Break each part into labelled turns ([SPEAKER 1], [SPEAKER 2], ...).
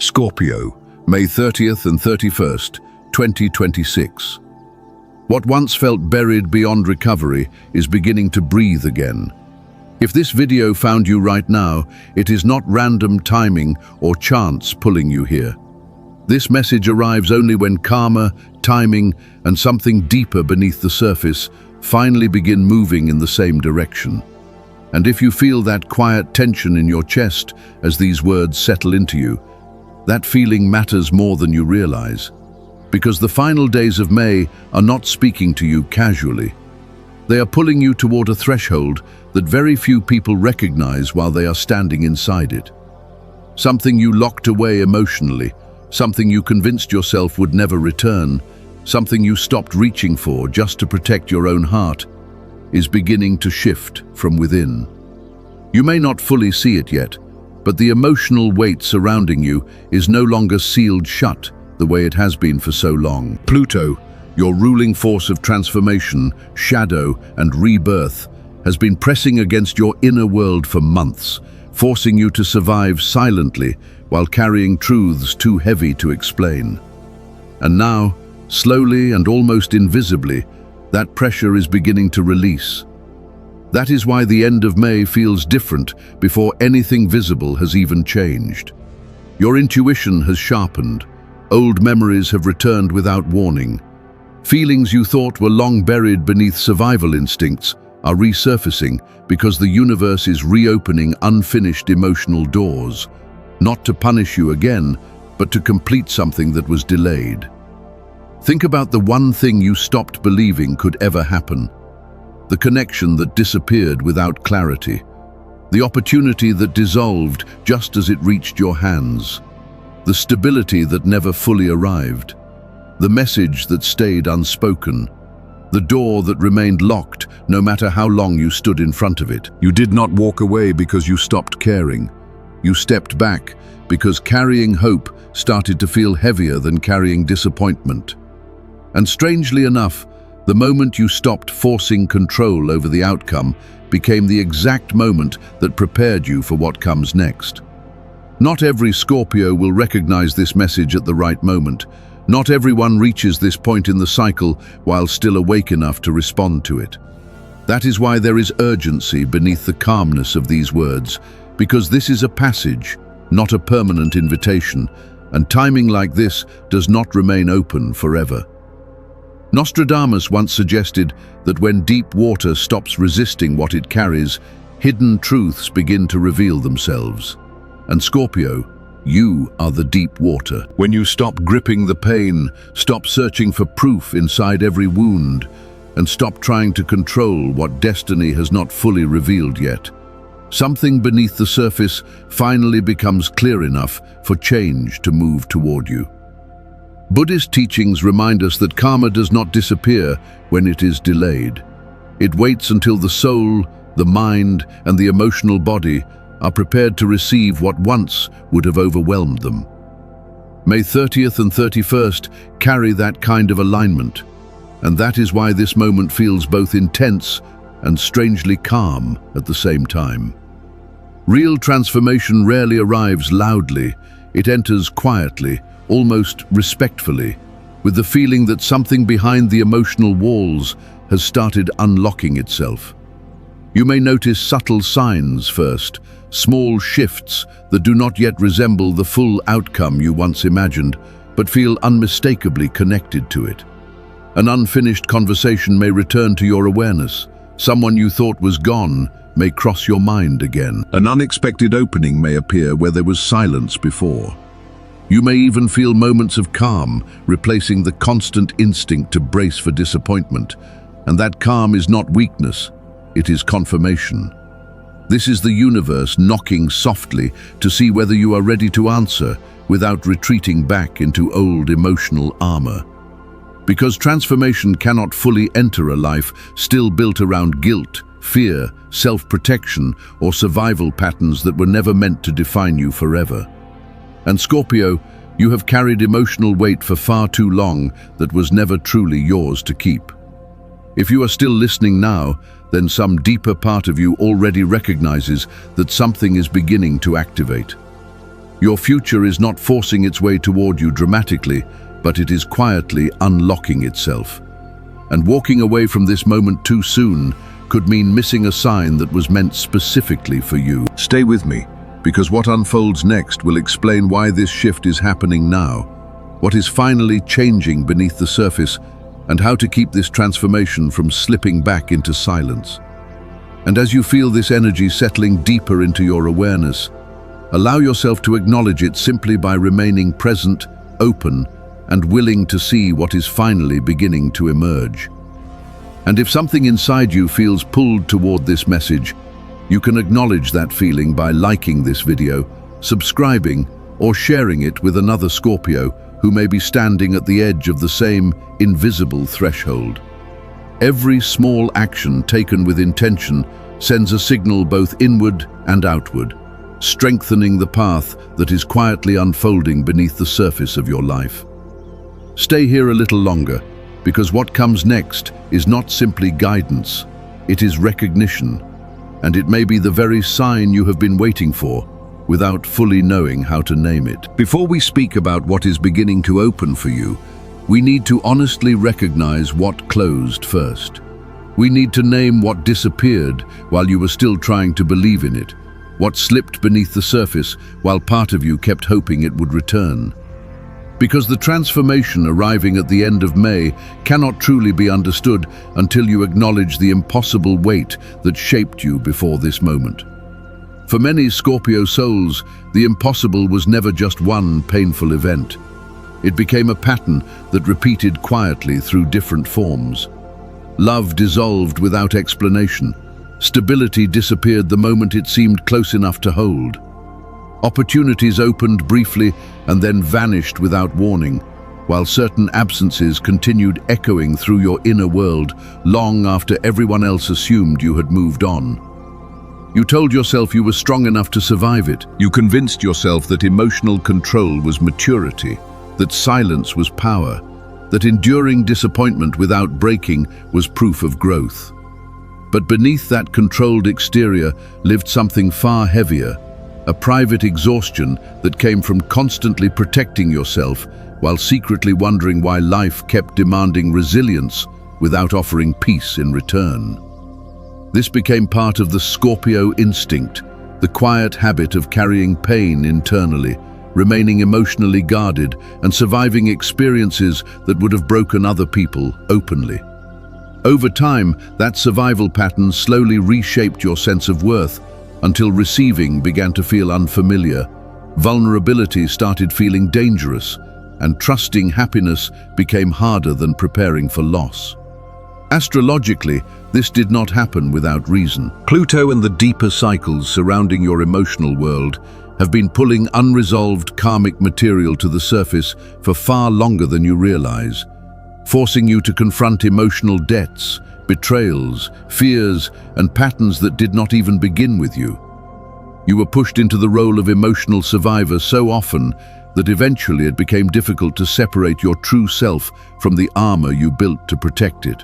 [SPEAKER 1] Scorpio, May 30th and 31st, 2026. What once felt buried beyond recovery is beginning to breathe again. If this video found you right now, it is not random timing or chance pulling you here. This message arrives only when karma, timing, and something deeper beneath the surface finally begin moving in the same direction. And if you feel that quiet tension in your chest as these words settle into you, that feeling matters more than you realize. Because the final days of May are not speaking to you casually. They are pulling you toward a threshold that very few people recognize while they are standing inside it. Something you locked away emotionally, something you convinced yourself would never return, something you stopped reaching for just to protect your own heart, is beginning to shift from within. You may not fully see it yet, but the emotional weight surrounding you is no longer sealed shut the way it has been for so long. Pluto, your ruling force of transformation, shadow, and rebirth, has been pressing against your inner world for months, forcing you to survive silently while carrying truths too heavy to explain. And now, slowly and almost invisibly, that pressure is beginning to release. That is why the end of May feels different before anything visible has even changed. Your intuition has sharpened. Old memories have returned without warning. Feelings you thought were long buried beneath survival instincts are resurfacing because the universe is reopening unfinished emotional doors, not to punish you again, but to complete something that was delayed. Think about the one thing you stopped believing could ever happen. The connection that disappeared without clarity. The opportunity that dissolved just as it reached your hands. The stability that never fully arrived. The message that stayed unspoken. The door that remained locked no matter how long you stood in front of it. You did not walk away because you stopped caring. You stepped back because carrying hope started to feel heavier than carrying disappointment. And strangely enough, the moment you stopped forcing control over the outcome became the exact moment that prepared you for what comes next. Not every Scorpio will recognize this message at the right moment. Not everyone reaches this point in the cycle while still awake enough to respond to it. That is why there is urgency beneath the calmness of these words, because this is a passage, not a permanent invitation, and timing like this does not remain open forever. Nostradamus once suggested that when deep water stops resisting what it carries, hidden truths begin to reveal themselves. And Scorpio, you are the deep water. When you stop gripping the pain, stop searching for proof inside every wound, and stop trying to control what destiny has not fully revealed yet, something beneath the surface finally becomes clear enough for change to move toward you. Buddhist teachings remind us that karma does not disappear when it is delayed. It waits until the soul, the mind, and the emotional body are prepared to receive what once would have overwhelmed them. May 30th and 31st carry that kind of alignment, and that is why this moment feels both intense and strangely calm at the same time. Real transformation rarely arrives loudly. It enters quietly, almost respectfully, with the feeling that something behind the emotional walls has started unlocking itself. You may notice subtle signs first, small shifts that do not yet resemble the full outcome you once imagined, but feel unmistakably connected to it. An unfinished conversation may return to your awareness. Someone you thought was gone may cross your mind again. An unexpected opening may appear where there was silence before. You may even feel moments of calm, replacing the constant instinct to brace for disappointment. And that calm is not weakness, it is confirmation. This is the universe knocking softly to see whether you are ready to answer without retreating back into old emotional armor. Because transformation cannot fully enter a life still built around guilt, fear, self-protection, or survival patterns that were never meant to define you forever. And Scorpio, you have carried emotional weight for far too long that was never truly yours to keep. If you are still listening now, then some deeper part of you already recognizes that something is beginning to activate. Your future is not forcing its way toward you dramatically, but it is quietly unlocking itself. And walking away from this moment too soon could mean missing a sign that was meant specifically for you. Stay with me, because what unfolds next will explain why this shift is happening now, what is finally changing beneath the surface, and how to keep this transformation from slipping back into silence. And as you feel this energy settling deeper into your awareness, allow yourself to acknowledge it simply by remaining present, open, and willing to see what is finally beginning to emerge. And if something inside you feels pulled toward this message, you can acknowledge that feeling by liking this video, subscribing, or sharing it with another Scorpio who may be standing at the edge of the same invisible threshold. Every small action taken with intention sends a signal both inward and outward, strengthening the path that is quietly unfolding beneath the surface of your life. Stay here a little longer, because what comes next is not simply guidance, it is recognition, and it may be the very sign you have been waiting for, without fully knowing how to name it. Before we speak about what is beginning to open for you, we need to honestly recognize what closed first. We need to name what disappeared while you were still trying to believe in it, what slipped beneath the surface while part of you kept hoping it would return. Because the transformation arriving at the end of May cannot truly be understood until you acknowledge the impossible weight that shaped you before this moment. For many Scorpio souls, the impossible was never just one painful event. It became a pattern that repeated quietly through different forms. Love dissolved without explanation. Stability disappeared the moment it seemed close enough to hold. Opportunities opened briefly and then vanished without warning, while certain absences continued echoing through your inner world long after everyone else assumed you had moved on. You told yourself you were strong enough to survive it. You convinced yourself that emotional control was maturity, that silence was power, that enduring disappointment without breaking was proof of growth. But beneath that controlled exterior lived something far heavier, a private exhaustion that came from constantly protecting yourself while secretly wondering why life kept demanding resilience without offering peace in return. This became part of the Scorpio instinct, the quiet habit of carrying pain internally, remaining emotionally guarded, and surviving experiences that would have broken other people openly. Over time, that survival pattern slowly reshaped your sense of worth until receiving began to feel unfamiliar, vulnerability started feeling dangerous, and trusting happiness became harder than preparing for loss. Astrologically, this did not happen without reason. Pluto and the deeper cycles surrounding your emotional world have been pulling unresolved karmic material to the surface for far longer than you realize, forcing you to confront emotional debts, betrayals, fears, and patterns that did not even begin with you. You were pushed into the role of emotional survivor so often that eventually it became difficult to separate your true self from the armor you built to protect it.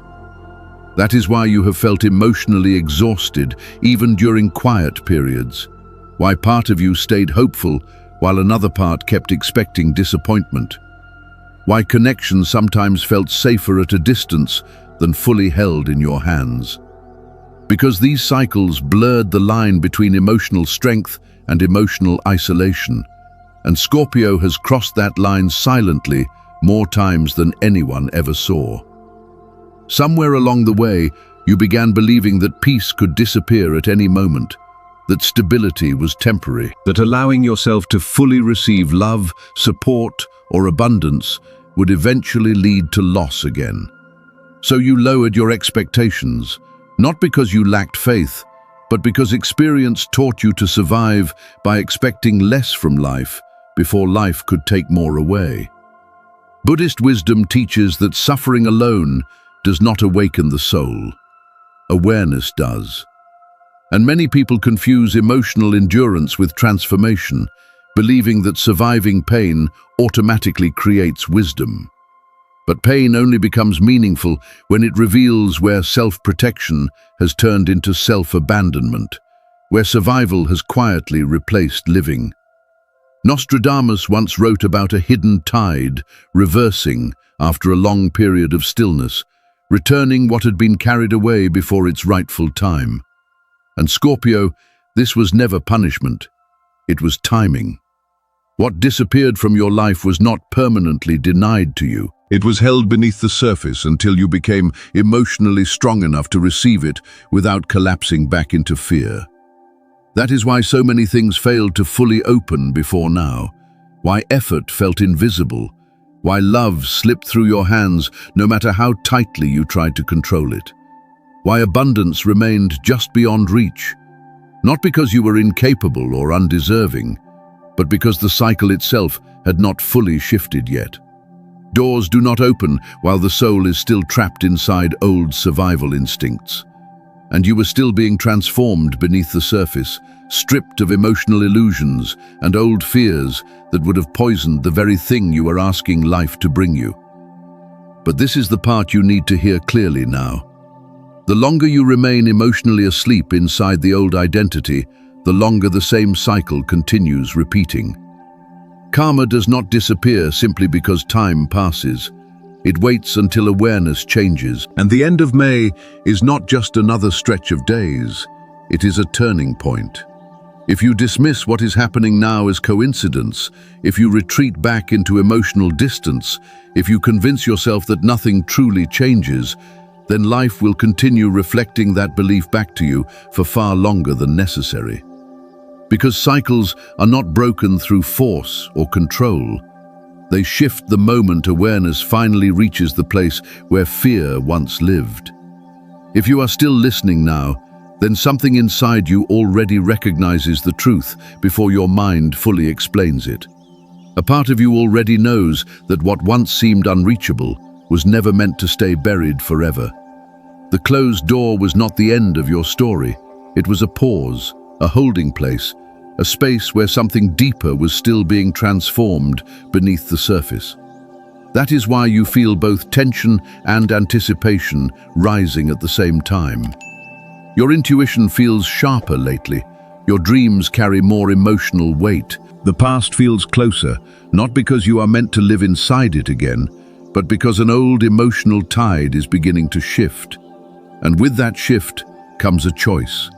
[SPEAKER 1] That is why you have felt emotionally exhausted even during quiet periods, why part of you stayed hopeful while another part kept expecting disappointment, why connection sometimes felt safer at a distance than fully held in your hands. Because these cycles blurred the line between emotional strength and emotional isolation, and Scorpio has crossed that line silently more times than anyone ever saw. Somewhere along the way, you began believing that peace could disappear at any moment, that stability was temporary, that allowing yourself to fully receive love, support, or abundance would eventually lead to loss again. So you lowered your expectations, not because you lacked faith, but because experience taught you to survive by expecting less from life before life could take more away. Buddhist wisdom teaches that suffering alone does not awaken the soul. Awareness does. And many people confuse emotional endurance with transformation, believing that surviving pain automatically creates wisdom. But pain only becomes meaningful when it reveals where self-protection has turned into self-abandonment, where survival has quietly replaced living. Nostradamus once wrote about a hidden tide reversing after a long period of stillness, returning what had been carried away before its rightful time. And Scorpio, this was never punishment, it was timing. What disappeared from your life was not permanently denied to you. It was held beneath the surface until you became emotionally strong enough to receive it without collapsing back into fear. That is why so many things failed to fully open before now, why effort felt invisible, why love slipped through your hands no matter how tightly you tried to control it, why abundance remained just beyond reach, not because you were incapable or undeserving, but because the cycle itself had not fully shifted yet. Doors do not open while the soul is still trapped inside old survival instincts. And you were still being transformed beneath the surface, stripped of emotional illusions and old fears that would have poisoned the very thing you were asking life to bring you. But this is the part you need to hear clearly now. The longer you remain emotionally asleep inside the old identity, the longer the same cycle continues repeating. Karma does not disappear simply because time passes. It waits until awareness changes. And the end of May is not just another stretch of days, it is a turning point. If you dismiss what is happening now as coincidence, if you retreat back into emotional distance, if you convince yourself that nothing truly changes, then life will continue reflecting that belief back to you for far longer than necessary. Because cycles are not broken through force or control. They shift the moment awareness finally reaches the place where fear once lived. If you are still listening now, then something inside you already recognizes the truth before your mind fully explains it. A part of you already knows that what once seemed unreachable was never meant to stay buried forever. The closed door was not the end of your story. It was a pause, a holding place, a space where something deeper was still being transformed beneath the surface. That is why you feel both tension and anticipation rising at the same time. Your intuition feels sharper lately. Your dreams carry more emotional weight. The past feels closer, not because you are meant to live inside it again, but because an old emotional tide is beginning to shift. And with that shift comes a choice.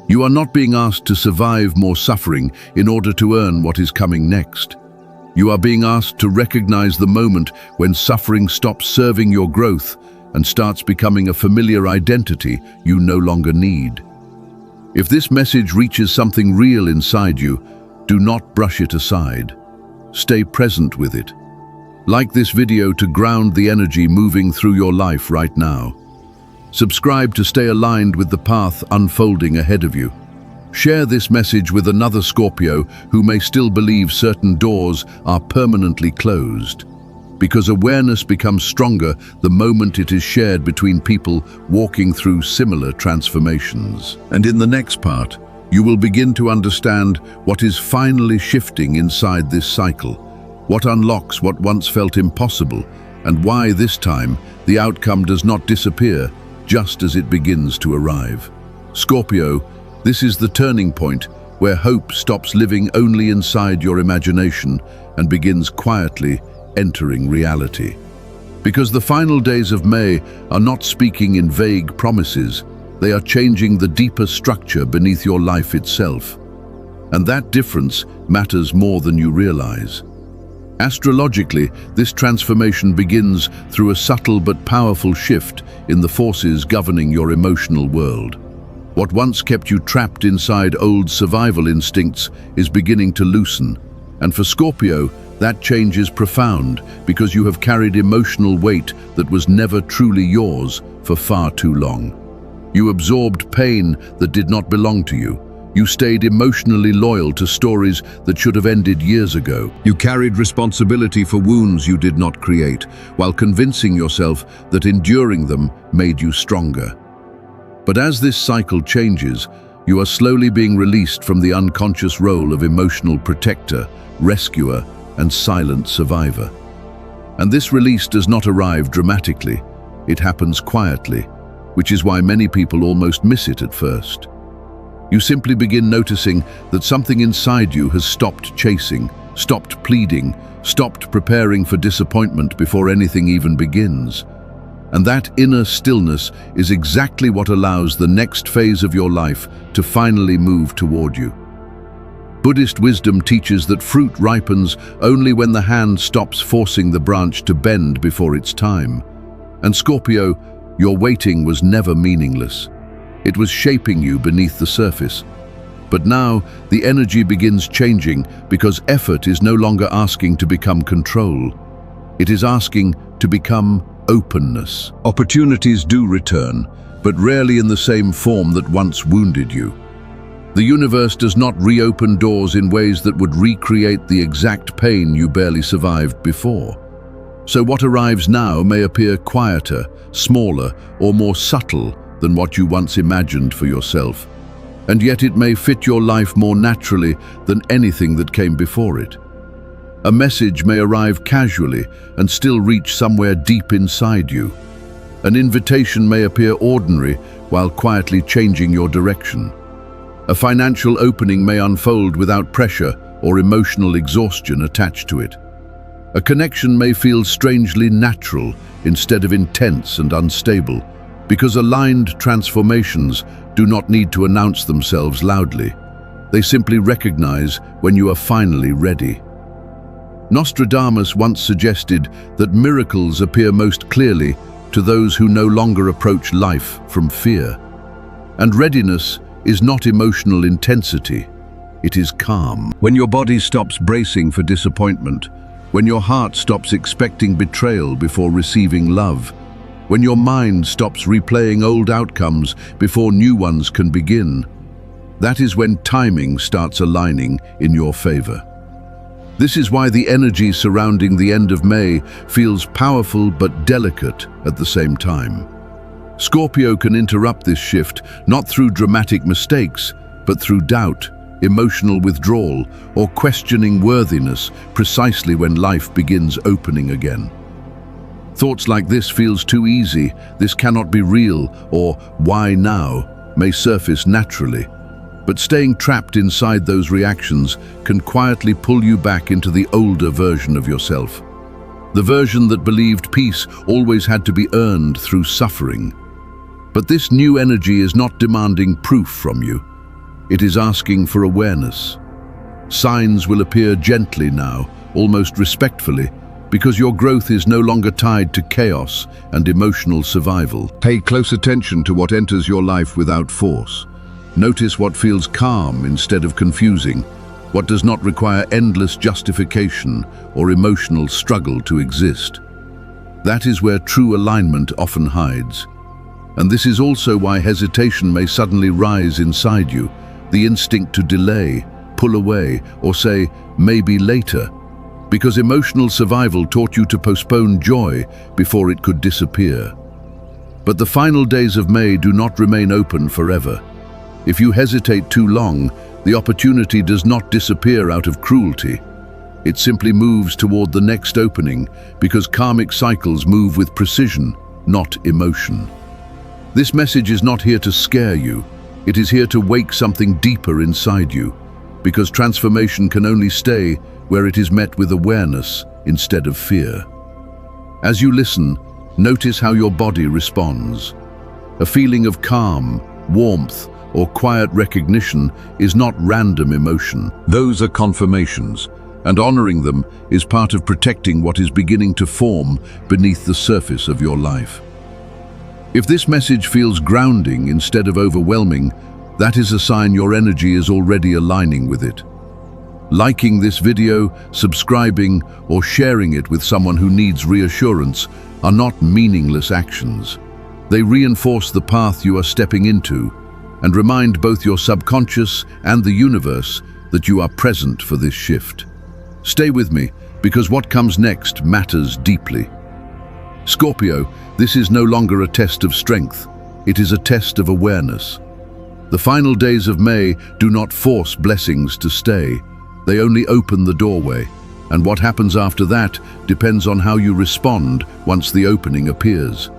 [SPEAKER 1] You are not being asked to survive more suffering in order to earn what is coming next. You are being asked to recognize the moment when suffering stops serving your growth and starts becoming a familiar identity you no longer need. If this message reaches something real inside you, do not brush it aside. Stay present with it. Like this video to ground the energy moving through your life right now. Subscribe to stay aligned with the path unfolding ahead of you. Share this message with another Scorpio who may still believe certain doors are permanently closed. Because awareness becomes stronger the moment it is shared between people walking through similar transformations. And in the next part, you will begin to understand what is finally shifting inside this cycle, what unlocks what once felt impossible, and why this time the outcome does not disappear just as it begins to arrive. Scorpio, this is the turning point where hope stops living only inside your imagination and begins quietly entering reality. Because the final days of May are not speaking in vague promises, they are changing the deeper structure beneath your life itself. And that difference matters more than you realize. Astrologically, this transformation begins through a subtle but powerful shift in the forces governing your emotional world. What once kept you trapped inside old survival instincts is beginning to loosen. And for Scorpio, that change is profound because you have carried emotional weight that was never truly yours for far too long. You absorbed pain that did not belong to you. You stayed emotionally loyal to stories that should have ended years ago. You carried responsibility for wounds you did not create, while convincing yourself that enduring them made you stronger. But as this cycle changes, you are slowly being released from the unconscious role of emotional protector, rescuer, and silent survivor. And this release does not arrive dramatically. It happens quietly, which is why many people almost miss it at first. You simply begin noticing that something inside you has stopped chasing, stopped pleading, stopped preparing for disappointment before anything even begins. And that inner stillness is exactly what allows the next phase of your life to finally move toward you. Buddhist wisdom teaches that fruit ripens only when the hand stops forcing the branch to bend before its time. And Scorpio, your waiting was never meaningless. It was shaping you beneath the surface. But now, the energy begins changing because effort is no longer asking to become control. It is asking to become openness. Opportunities do return, but rarely in the same form that once wounded you. The universe does not reopen doors in ways that would recreate the exact pain you barely survived before. So what arrives now may appear quieter, smaller, or more subtle than what you once imagined for yourself. And yet it may fit your life more naturally than anything that came before it. A message may arrive casually and still reach somewhere deep inside you. An invitation may appear ordinary while quietly changing your direction. A financial opening may unfold without pressure or emotional exhaustion attached to it. A connection may feel strangely natural instead of intense and unstable, because aligned transformations do not need to announce themselves loudly. They simply recognize when you are finally ready. Nostradamus once suggested that miracles appear most clearly to those who no longer approach life from fear. And readiness is not emotional intensity, it is calm. When your body stops bracing for disappointment, when your heart stops expecting betrayal before receiving love, when your mind stops replaying old outcomes before new ones can begin, that is when timing starts aligning in your favor. This is why the energy surrounding the end of May feels powerful but delicate at the same time. Scorpio can interrupt this shift not through dramatic mistakes, but through doubt, emotional withdrawal, or questioning worthiness precisely when life begins opening again. Thoughts like "this feels too easy," "this cannot be real," or "why now?" may surface naturally. But staying trapped inside those reactions can quietly pull you back into the older version of yourself. The version that believed peace always had to be earned through suffering. But this new energy is not demanding proof from you. It is asking for awareness. Signs will appear gently now, almost respectfully, because your growth is no longer tied to chaos and emotional survival. Pay close attention to what enters your life without force. Notice what feels calm instead of confusing, what does not require endless justification or emotional struggle to exist. That is where true alignment often hides. And this is also why hesitation may suddenly rise inside you, the instinct to delay, pull away, or say, "maybe later," because emotional survival taught you to postpone joy before it could disappear. But the final days of May do not remain open forever. If you hesitate too long, the opportunity does not disappear out of cruelty. It simply moves toward the next opening, because karmic cycles move with precision, not emotion. This message is not here to scare you. It is here to wake something deeper inside you, because transformation can only stay where it is met with awareness instead of fear. As you listen, notice how your body responds. A feeling of calm, warmth, or quiet recognition is not random emotion. Those are confirmations, and honoring them is part of protecting what is beginning to form beneath the surface of your life. If this message feels grounding instead of overwhelming, that is a sign your energy is already aligning with it. Liking this video, subscribing, or sharing it with someone who needs reassurance are not meaningless actions. They reinforce the path you are stepping into and remind both your subconscious and the universe that you are present for this shift. Stay with me, because what comes next matters deeply. Scorpio, this is no longer a test of strength. It is a test of awareness. The final days of May do not force blessings to stay. They only open the doorway, and what happens after that depends on how you respond once the opening appears.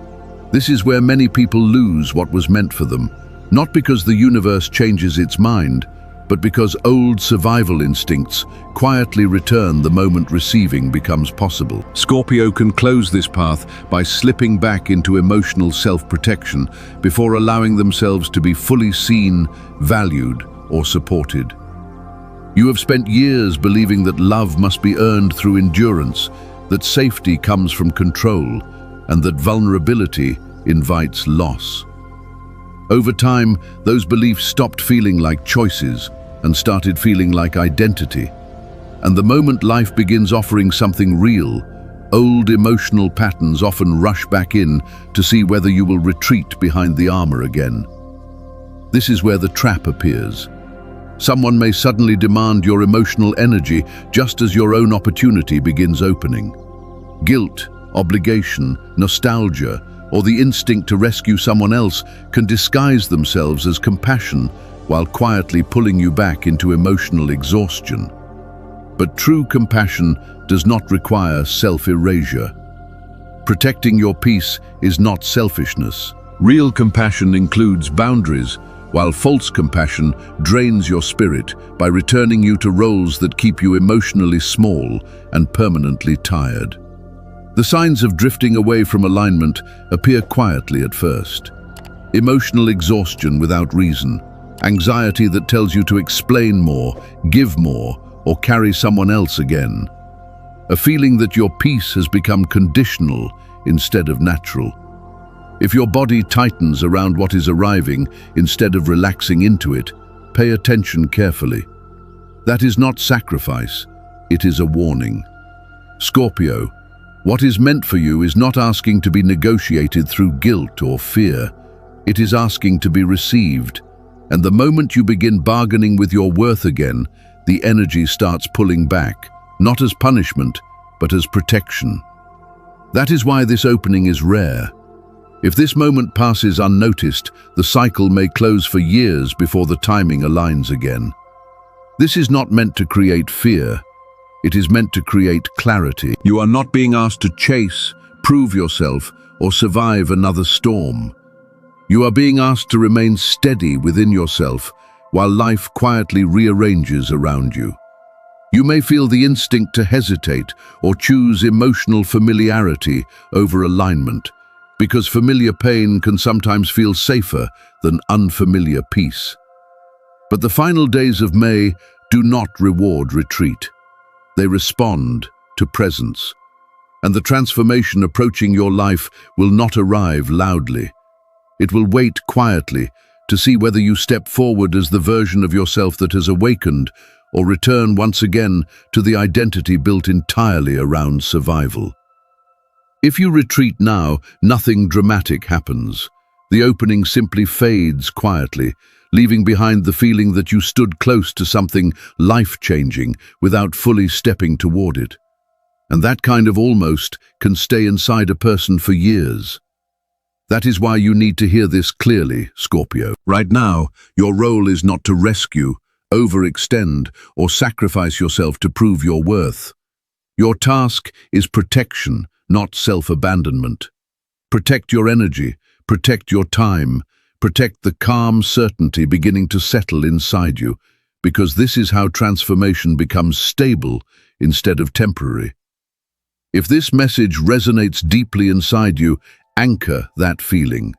[SPEAKER 1] This is where many people lose what was meant for them, not because the universe changes its mind, but because old survival instincts quietly return the moment receiving becomes possible. Scorpio can close this path by slipping back into emotional self-protection before allowing themselves to be fully seen, valued, or supported. You have spent years believing that love must be earned through endurance, that safety comes from control, and that vulnerability invites loss. Over time, those beliefs stopped feeling like choices and started feeling like identity. And the moment life begins offering something real, old emotional patterns often rush back in to see whether you will retreat behind the armor again. This is where the trap appears. Someone may suddenly demand your emotional energy just as your own opportunity begins opening. Guilt, obligation, nostalgia, or the instinct to rescue someone else can disguise themselves as compassion while quietly pulling you back into emotional exhaustion. But true compassion does not require self-erasure. Protecting your peace is not selfishness. Real compassion includes boundaries, while false compassion drains your spirit by returning you to roles that keep you emotionally small and permanently tired. The signs of drifting away from alignment appear quietly at first. Emotional exhaustion without reason, anxiety that tells you to explain more, give more, or carry someone else again. A feeling that your peace has become conditional instead of natural. If your body tightens around what is arriving instead of relaxing into it, pay attention carefully. That is not sacrifice, it is a warning. Scorpio, what is meant for you is not asking to be negotiated through guilt or fear. It is asking to be received. And the moment you begin bargaining with your worth again, the energy starts pulling back, not as punishment, but as protection. That is why this opening is rare. If this moment passes unnoticed, the cycle may close for years before the timing aligns again. This is not meant to create fear. It is meant to create clarity. You are not being asked to chase, prove yourself, or survive another storm. You are being asked to remain steady within yourself while life quietly rearranges around you. You may feel the instinct to hesitate or choose emotional familiarity over alignment, because familiar pain can sometimes feel safer than unfamiliar peace. But the final days of May do not reward retreat. They respond to presence. And the transformation approaching your life will not arrive loudly. It will wait quietly to see whether you step forward as the version of yourself that has awakened or return once again to the identity built entirely around survival. If you retreat now, nothing dramatic happens. The opening simply fades quietly, leaving behind the feeling that you stood close to something life-changing without fully stepping toward it. And that kind of almost can stay inside a person for years. That is why you need to hear this clearly, Scorpio. Right now, your role is not to rescue, overextend, or sacrifice yourself to prove your worth. Your task is protection, not self-abandonment. Protect your energy, protect your time, protect the calm certainty beginning to settle inside you, because this is how transformation becomes stable instead of temporary. If this message resonates deeply inside you, anchor that feeling.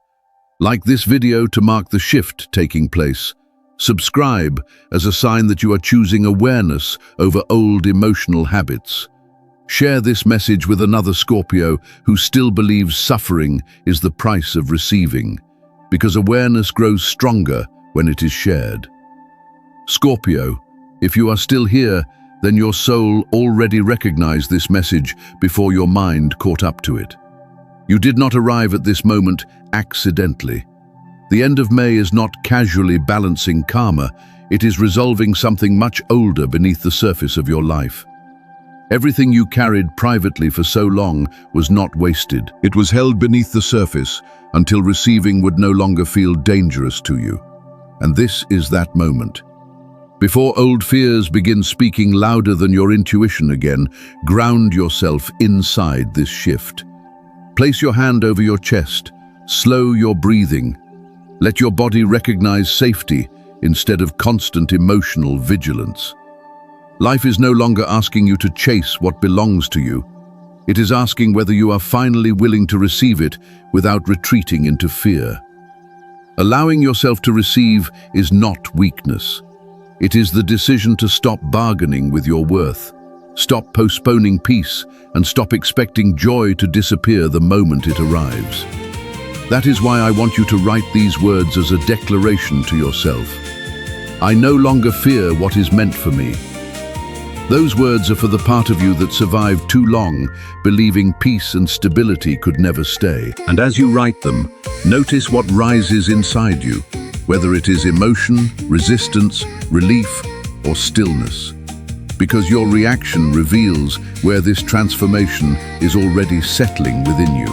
[SPEAKER 1] Like this video to mark the shift taking place. Subscribe as a sign that you are choosing awareness over old emotional habits. Share this message with another Scorpio who still believes suffering is the price of receiving, because awareness grows stronger when it is shared. Scorpio, if you are still here, then your soul already recognized this message before your mind caught up to it. You did not arrive at this moment accidentally. The end of May is not casually balancing karma, it is resolving something much older beneath the surface of your life. Everything you carried privately for so long was not wasted. It was held beneath the surface until receiving would no longer feel dangerous to you. And this is that moment. Before old fears begin speaking louder than your intuition again, ground yourself inside this shift. Place your hand over your chest, slow your breathing. Let your body recognize safety instead of constant emotional vigilance. Life is no longer asking you to chase what belongs to you. It is asking whether you are finally willing to receive it without retreating into fear. Allowing yourself to receive is not weakness. It is the decision to stop bargaining with your worth, stop postponing peace, and stop expecting joy to disappear the moment it arrives. That is why I want you to write these words as a declaration to yourself. I no longer fear what is meant for me. Those words are for the part of you that survived too long, believing peace and stability could never stay. And as you write them, notice what rises inside you, whether it is emotion, resistance, relief, or stillness. Because your reaction reveals where this transformation is already settling within you.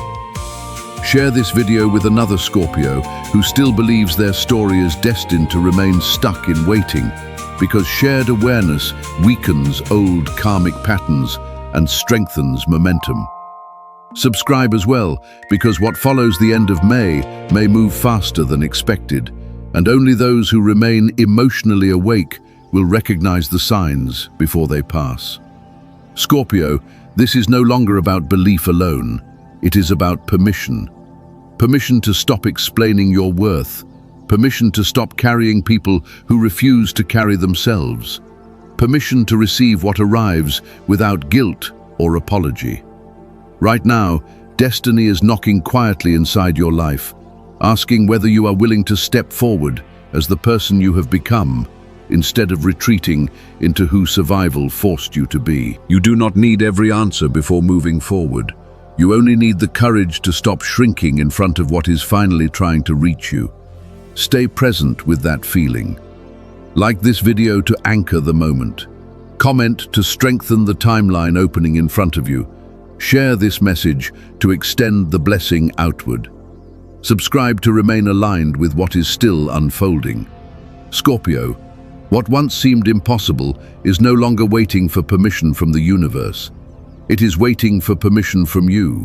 [SPEAKER 1] Share this video with another Scorpio who still believes their story is destined to remain stuck in waiting, because shared awareness weakens old karmic patterns and strengthens momentum. Subscribe as well, because what follows the end of May move faster than expected, and only those who remain emotionally awake will recognize the signs before they pass. Scorpio, this is no longer about belief alone. It is about permission. Permission to stop explaining your worth. Permission to stop carrying people who refuse to carry themselves. Permission to receive what arrives without guilt or apology. Right now, destiny is knocking quietly inside your life, asking whether you are willing to step forward as the person you have become, instead of retreating into who survival forced you to be. You do not need every answer before moving forward. You only need the courage to stop shrinking in front of what is finally trying to reach you. Stay present with that feeling. Like this video to anchor the moment. Comment to strengthen the timeline opening in front of you. Share this message to extend the blessing outward. Subscribe to remain aligned with what is still unfolding. Scorpio, what once seemed impossible is no longer waiting for permission from the universe. It is waiting for permission from you.